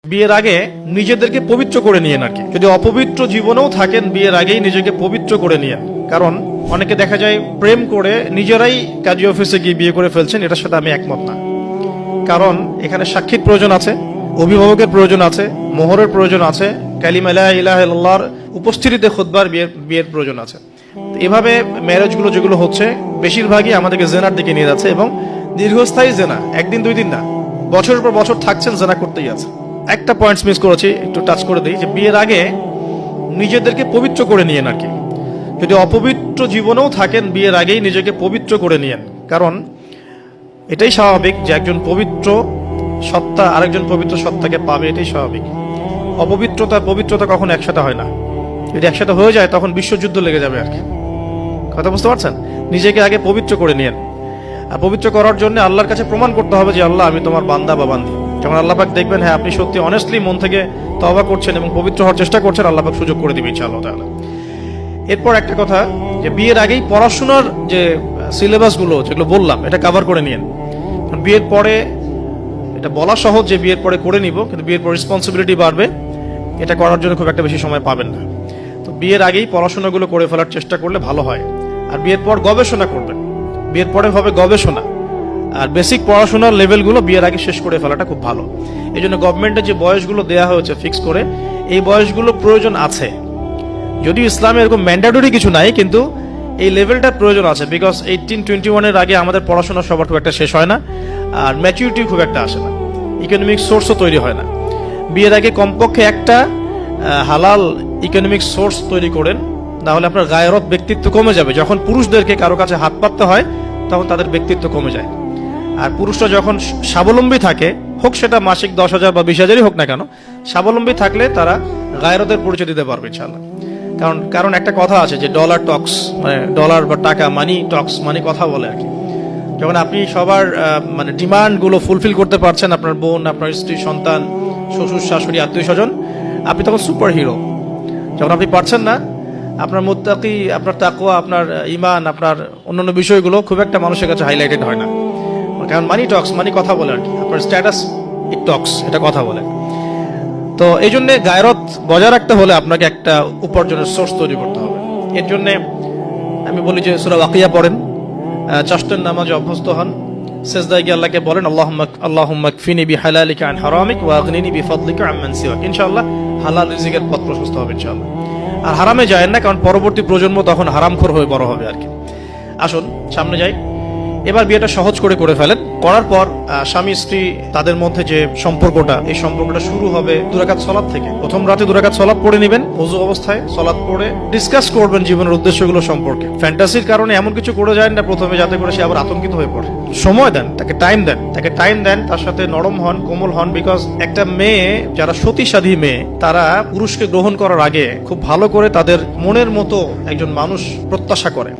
বিয়ের আগে নিজেদেরকে পবিত্র করে নিয়েন আর কি। যদি অপবিত্র জীবনেও থাকেন বিয়ের আগেই নিজেকে পবিত্র করে নিয়েন। কারণ অনেকে দেখা যায় প্রেম করে নিজেরাই কাজী অফিসে গিয়ে বিয়ে করে ফেলছেন, এটার সাথে আমি একমত না। কারণ এখানে সাক্ষীর প্রয়োজন আছে, অভিভাবকের প্রয়োজন আছে, মোহরের প্রয়োজন আছে, কালিমা লা ইলাহা ইল্লাল্লাহর উপস্থিতিতে খুতবার বিয়ের প্রয়োজন আছে। এভাবে ম্যারেজগুলো যেগুলো হচ্ছে বেশিরভাগই আমাদেরকে জেনার দিকে নিয়ে যাচ্ছে, এবং দীর্ঘস্থায়ী জেনা, একদিন দুই দিন না, বছরের পর বছর থাকছেন জেনা করতেই আছে। একটা পয়েন্টস মিস করেছি, একটু টাচ করে দিই, যে বিয়ের আগে নিজেদেরকে পবিত্র করে নিয়েন আর কি। যদি অপবিত্র জীবনেও থাকেন বিয়ের আগেই নিজেকে পবিত্র করে নিয়েন। কারণ এটাই স্বাভাবিক যে একজন পবিত্র সত্তা আরেকজন পবিত্র সত্তাকে পাবে, এটাই স্বাভাবিক। অপবিত্রতা পবিত্রতা কখনো একসাথে হয় না। যদি একসাথে হয়ে যায় তখন বিশ্বযুদ্ধ লেগে যাবে আর কি। কথা বুঝতে পারছেন? নিজেকে আগে পবিত্র করে নিয়েন। আর পবিত্র করার জন্য আল্লাহর কাছে প্রমাণ করতে হবে যে আল্লাহ, আমি তোমার বান্দা বা বান্দি। যখন আল্লাহ পাক দেখবেন হ্যাঁ আপনি সত্যি অনেস্টলি মন থেকে তওবা করছেন এবং পবিত্র হওয়ার চেষ্টা করছেন, আল্লাহ পাক সুযোগ করে দিবে ইনশাআল্লাহ তাআলা। এরপর একটা কথা, যে বিয়ের আগেই পড়াশোনার যে সিলেবাসগুলো যেগুলো বললাম এটা কভার করে নিয়েন। বিয়ের পরে এটা বলা সহজ যে বিয়ের পরে করে নিব, কিন্তু বিয়ের পর রেসপন্সিবিলিটি বাড়বে, এটা করার জন্য খুব একটা বেশি সময় পাবেন না। তো বিয়ের আগেই পড়াশোনাগুলো করে ফেলার চেষ্টা করলে ভালো হয়। আর বিয়ের পর গবেষণা করবেন, বিয়ের পরে হবে গবেষণা। আর বেসিক পড়াশোনার লেভেলগুলো বিয়ের আগে শেষ করে ফেলাটা খুব ভালো। এই জন্য গভর্নমেন্টের যে বয়সগুলো দেওয়া হয়েছে ফিক্স করে, এই বয়সগুলো প্রয়োজন আছে। যদিও ইসলামে এরকম ম্যান্ডেটরি কিছু নাই, কিন্তু এই লেভেলটার প্রয়োজন আছে। বিকজ 18-21 আগে আমাদের পড়াশোনা সবার খুব একটা শেষ হয় না, আর ম্যাচুরিটি খুব একটা আসে না, ইকোনমিক সোর্সও তৈরি হয় না। বিয়ের আগে কমপক্ষে একটা হালাল ইকোনমিক সোর্স তৈরি করেন, না হলে আপনার গায়রত ব্যক্তিত্ব কমে যাবে। যখন পুরুষদেরকে কারো কাছে হাত পাততে হয় তখন তাদের ব্যক্তিত্ব কমে যায়। আর পুরুষরা যখন স্বাবলম্বী থাকে, হোক সেটা মাসিক 10,000 বা 20,000-ই হোক না কেন, স্বাবলম্বী থাকলে তারা গায়রতের পরিচয় দিতে পারবে ইনশাআল্লাহ। কারণ একটা কথা আছে যে ডলার টক্স, মানে ডলার বা টাকা, মানি টক্স, মানে কথা বলে আর কি। যখন আপনি সবার মানে ডিমান্ডগুলো ফুলফিল করতে পারছেন, আপনার বোন, আপনার স্ত্রী, সন্তান, শ্বশুর শাশুড়ি, আত্মীয় স্বজন, আপনি তখন সুপার হিরো। যখন আপনি পারছেন না, আপনার মুত্তাকি, আপনার তাকওয়া, আপনার ঈমান, আপনার অন্যান্য বিষয়গুলো খুব একটা মানুষের কাছে হাইলাইটেড হয় না। কারণ মানি টক্স, মানে কথা বলে আর কি। আপনার স্ট্যাটাস ইট টক্স, এটা কথা বলে। তো এই জন্য গায়রত বজায় রাখতে হলে আপনাকে একটা উপার্জনের সোর্স তৈরি করতে হবে। এর জন্য আমি বলি যে সূরা ওয়াকিয়া পড়েন, চারটার নামাজে অভ্যস্ত হন, সেজদায় গিয়ে আল্লাহকে বলেন আল্লাহুম্মা কফিনি বিহালালিকা আন হারামিক ওয়া আগনিনি বিফাদলিকা আম্মান সিওয়াক। ইনশাআল্লাহ হালাল রিজিকের পথ প্রশস্ত হবে ইনশাআল্লাহ। আর হারামে যায় না, কারণ পরবর্তী প্রজন্ম তখন হারামখোর হয়ে বড় হবে আর কি। আসুন সামনে যাই। এবার বিয়েটা সহজ করে ফেলেন। করার পর স্বামী স্ত্রী তাদের মধ্যে যে সম্পর্কটা, এই সম্পর্কটা শুরু হবে 2 রাকাত সালাত থেকে। প্রথম রাতে 2 রাকাত সালাত পড়ে নেবেন, ওযু অবস্থায় সালাত পড়ে ডিসকাস করবেন জীবনের উদ্দেশ্যগুলো সম্পর্কে। ফ্যান্টাসির কারণে এমন কিছু করে যায় না প্রথমে, যাতে করে সে আবার আতঙ্কিত হয়ে পড়ে। সময় দেন, তাকে টাইম দেন, তার সাথে নরম হন, কোমল হন। বিকজ একটা মেয়ে, যারা সতীসাধী মেয়ে, তারা পুরুষকে গ্রহণ করার আগে খুব ভালো করে তাদের মনের মতো একজন মানুষ প্রত্যাশা করে।